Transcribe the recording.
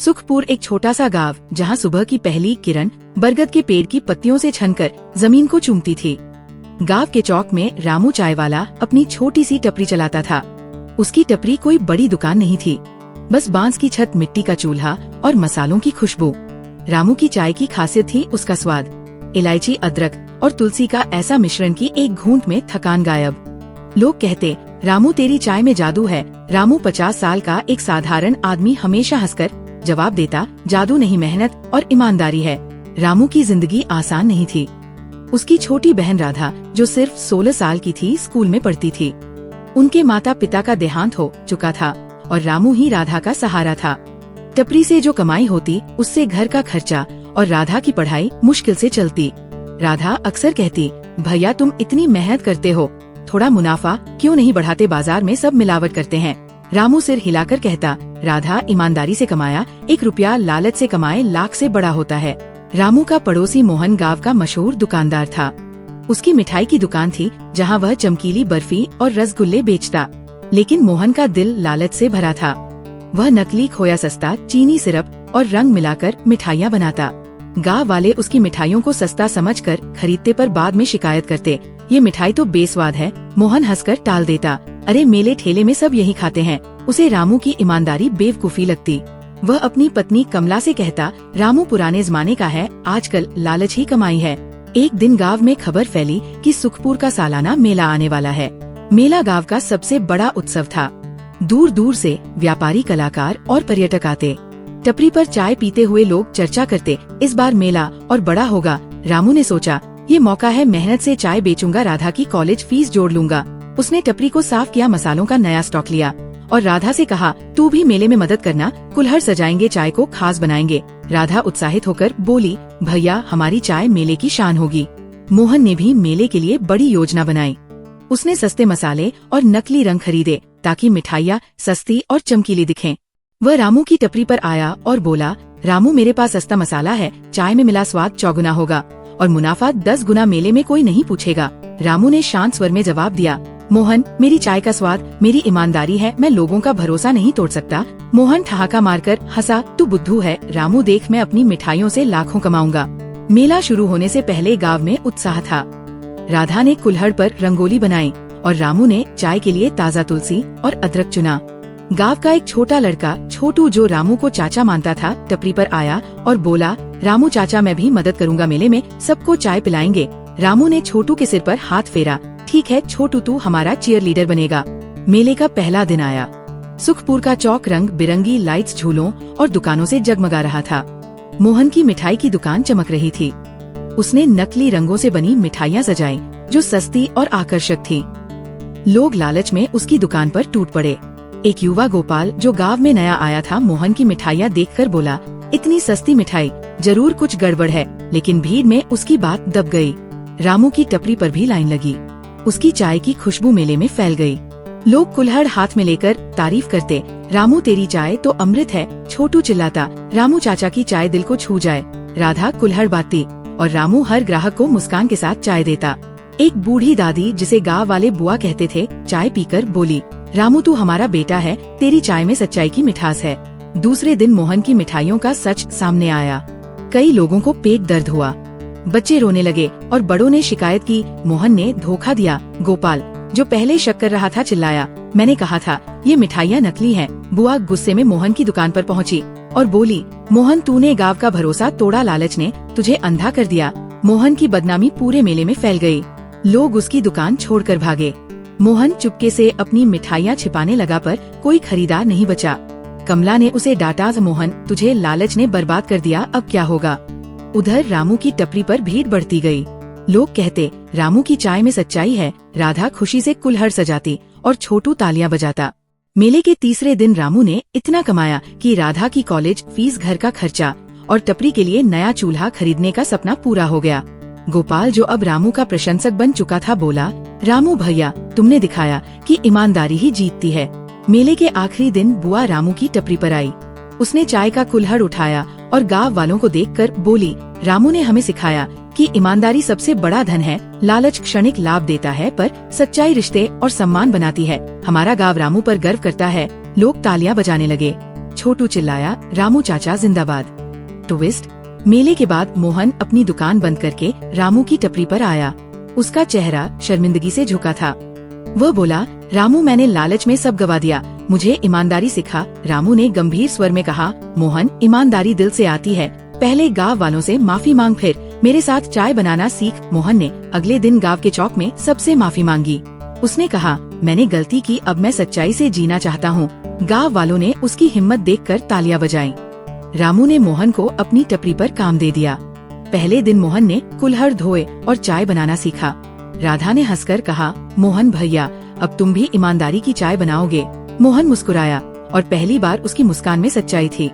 सुखपुर एक छोटा सा गांव जहां सुबह की पहली किरण बरगद के पेड़ की पत्तियों से छनकर जमीन को चूमती थी। गांव के चौक में रामू चाय वाला अपनी छोटी सी टपरी चलाता था। उसकी टपरी कोई बड़ी दुकान नहीं थी, बस बांस की छत, मिट्टी का चूल्हा और मसालों की खुशबू। रामू की चाय की खासियत थी उसका स्वाद। इलायची, अदरक और तुलसी का ऐसा मिश्रण कि एक घूंट में थकान गायब। लोग कहते, रामू तेरी चाय में जादू है। रामू 50 साल का एक साधारण आदमी हमेशा हंसकर जवाब देता, जादू नहीं, मेहनत और ईमानदारी है। रामू की जिंदगी आसान नहीं थी। उसकी छोटी बहन राधा, जो सिर्फ 16 साल की थी, स्कूल में पढ़ती थी। उनके माता पिता का देहांत हो चुका था और रामू ही राधा का सहारा था। टपरी से जो कमाई होती उससे घर का खर्चा और राधा की पढ़ाई मुश्किल से चलती। राधा अक्सर कहती, भैया तुम इतनी मेहनत करते हो, थोड़ा मुनाफा क्यों नहीं बढ़ाते, बाजार में सब मिलावट करते हैं। रामू सिर हिलाकर कहता, राधा ईमानदारी से कमाया 1 रुपया, लालच से कमाए लाख से बड़ा होता है। रामू का पड़ोसी मोहन गांव का मशहूर दुकानदार था। उसकी मिठाई की दुकान थी जहां वह चमकीली बर्फी और रसगुल्ले बेचता। लेकिन मोहन का दिल लालच से भरा था। वह नकली खोया, सस्ता चीनी सिरप और रंग मिलाकर मिठाइयाँ बनाता। गांव वाले उसकी मिठाइयों को सस्ता समझकर खरीदते, पर बाद में शिकायत करते, ये मिठाई तो बेस्वाद है। मोहन हंसकर टाल देता, अरे मेले ठेले में सब यही खाते हैं। उसे रामू की ईमानदारी बेवकूफी लगती। वह अपनी पत्नी कमला से कहता, रामू पुराने जमाने का है, आजकल लालच ही कमाई है। एक दिन गांव में खबर फैली कि सुखपुर का सालाना मेला आने वाला है। मेला गांव का सबसे बड़ा उत्सव था। दूर दूर से व्यापारी, कलाकार और पर्यटक आते। टपरी पर चाय पीते हुए लोग चर्चा करते, इस बार मेला और बड़ा होगा। रामू ने सोचा, ये मौका है, मेहनत से चाय बेचूंगा, राधा की कॉलेज फीस जोड़ लूंगा। उसने टपरी को साफ किया, मसालों का नया स्टॉक लिया और राधा से कहा, तू भी मेले में मदद करना, कुल्हड़ सजाएंगे, चाय को खास बनाएंगे। राधा उत्साहित होकर बोली, भैया हमारी चाय मेले की शान होगी। मोहन ने भी मेले के लिए बड़ी योजना बनाई। उसने सस्ते मसाले और नकली रंग खरीदे ताकि मिठाइयाँ सस्ती और चमकीली दिखें। वह रामू की टपरी पर आया और बोला, रामू मेरे पास सस्ता मसाला है, चाय में मिला स्वाद 4 गुना होगा और मुनाफा 10 गुना, मेले में कोई नहीं पूछेगा। रामू ने शांत स्वर में जवाब दिया, मोहन मेरी चाय का स्वाद मेरी ईमानदारी है, मैं लोगों का भरोसा नहीं तोड़ सकता। मोहन ठहाका मारकर हंसा, तू बुद्धू है। रामू देख, मैं अपनी मिठाइयों से लाखों कमाऊंगा। मेला शुरू होने से पहले गांव में उत्साह था। राधा ने कुल्हड़ पर रंगोली बनाई और रामू ने चाय के लिए ताज़ा तुलसी और अदरक चुना। गांव का एक छोटा लड़का छोटू, जो रामू को चाचा मानता था, टपरी पर आया और बोला, रामू चाचा मैं भी मदद करूंगा, मेले में सबको चाय पिलाएंगे। रामू ने छोटू के सिर पर हाथ फेरा, ठीक है छोटू, तू हमारा चीयर लीडर बनेगा। मेले का पहला दिन आया। सुखपुर का चौक रंग बिरंगी लाइट्स, झूलों और दुकानों से जगमगा रहा था। मोहन की मिठाई की दुकान चमक रही थी। उसने नकली रंगों से बनी मिठाइयाँ सजाई जो सस्ती और आकर्षक थी। लोग लालच में उसकी दुकान पर टूट पड़े। एक युवा गोपाल, जो गांव में नया आया था, मोहन की मिठाइयाँ देखकर बोला, इतनी सस्ती मिठाई, जरूर कुछ गड़बड़ है। लेकिन भीड़ में उसकी बात दब गई। रामू की टपरी पर भी लाइन लगी। उसकी चाय की खुशबू मेले में फैल गई। लोग कुल्हड़ हाथ में लेकर तारीफ करते, रामू तेरी चाय तो अमृत है। छोटू चिल्लाता, रामू चाचा की चाय दिल को छू जाए। राधा कुल्हड़ बांटती और रामू हर ग्राहक को मुस्कान के साथ चाय देता। एक बूढ़ी दादी, जिसे गांव वाले बुआ कहते थे, चाय पीकर बोली, रामू तू हमारा बेटा है, तेरी चाय में सच्चाई की मिठास है। दूसरे दिन मोहन की मिठाइयों का सच सामने आया। कई लोगों को पेट दर्द हुआ, बच्चे रोने लगे और बड़ों ने शिकायत की, मोहन ने धोखा दिया। गोपाल, जो पहले शक कर रहा था, चिल्लाया, मैंने कहा था ये मिठाइयाँ नकली हैं। बुआ गुस्से में मोहन की दुकान पर पहुँची और बोली, मोहन तूने गांव का भरोसा तोड़ा, लालच ने तुझे अंधा कर दिया। मोहन की बदनामी पूरे मेले में फैल गई। लोग उसकी दुकान छोड़कर भागे। मोहन चुपके से अपनी मिठाइयाँ छिपाने लगा, पर कोई खरीदार नहीं बचा। कमला ने उसे डांटा, मोहन तुझे लालच ने बर्बाद कर दिया, अब क्या होगा। उधर रामू की टपरी पर भीड़ बढ़ती गई। लोग कहते, रामू की चाय में सच्चाई है। राधा खुशी से कुल्हड़ सजाती और छोटू तालियां बजाता। मेले के तीसरे दिन रामू ने इतना कमाया कि राधा की कॉलेज फीस, घर का खर्चा और टपरी के लिए नया चूल्हा खरीदने का सपना पूरा हो गया। गोपाल, जो अब रामू का प्रशंसक बन चुका था, बोला, रामू भैया तुमने दिखाया कि ईमानदारी ही जीतती है। मेले के आखिरी दिन बुआ रामू की टपरी पर आई। उसने चाय का कुल्हड़ उठाया और गांव वालों को देखकर बोली, रामू ने हमें सिखाया कि ईमानदारी सबसे बड़ा धन है। लालच क्षणिक लाभ देता है, पर सच्चाई रिश्ते और सम्मान बनाती है। हमारा गांव रामू पर गर्व करता है। लोग तालियां बजाने लगे। छोटू चिल्लाया, रामू चाचा जिंदाबाद। ट्विस्ट, मेले के बाद मोहन अपनी दुकान बंद करके रामू की टपरी पर आया। उसका चेहरा शर्मिंदगी से झुका था। वह बोला, रामू मैंने लालच में सब गवा दिया, मुझे ईमानदारी सिखा। रामू ने गंभीर स्वर में कहा, मोहन ईमानदारी दिल से आती है, पहले गांव वालों से माफी मांग, फिर मेरे साथ चाय बनाना सीख। मोहन ने अगले दिन गांव के चौक में सबसे माफी मांगी। उसने कहा, मैंने गलती की, अब मैं सच्चाई से जीना चाहता हूँ। गांव वालों ने उसकी हिम्मत देखकर तालियां बजाईं। रामू ने मोहन को अपनी टपरी पर काम दे दिया। पहले दिन मोहन ने कुल्हड़ धोए और चाय बनाना सीखा। राधा ने हंसकर कहा, मोहन भैया अब तुम भी ईमानदारी की चाय बनाओगे। मोहन मुस्कुराया और पहली बार उसकी मुस्कान में सच्चाई थी।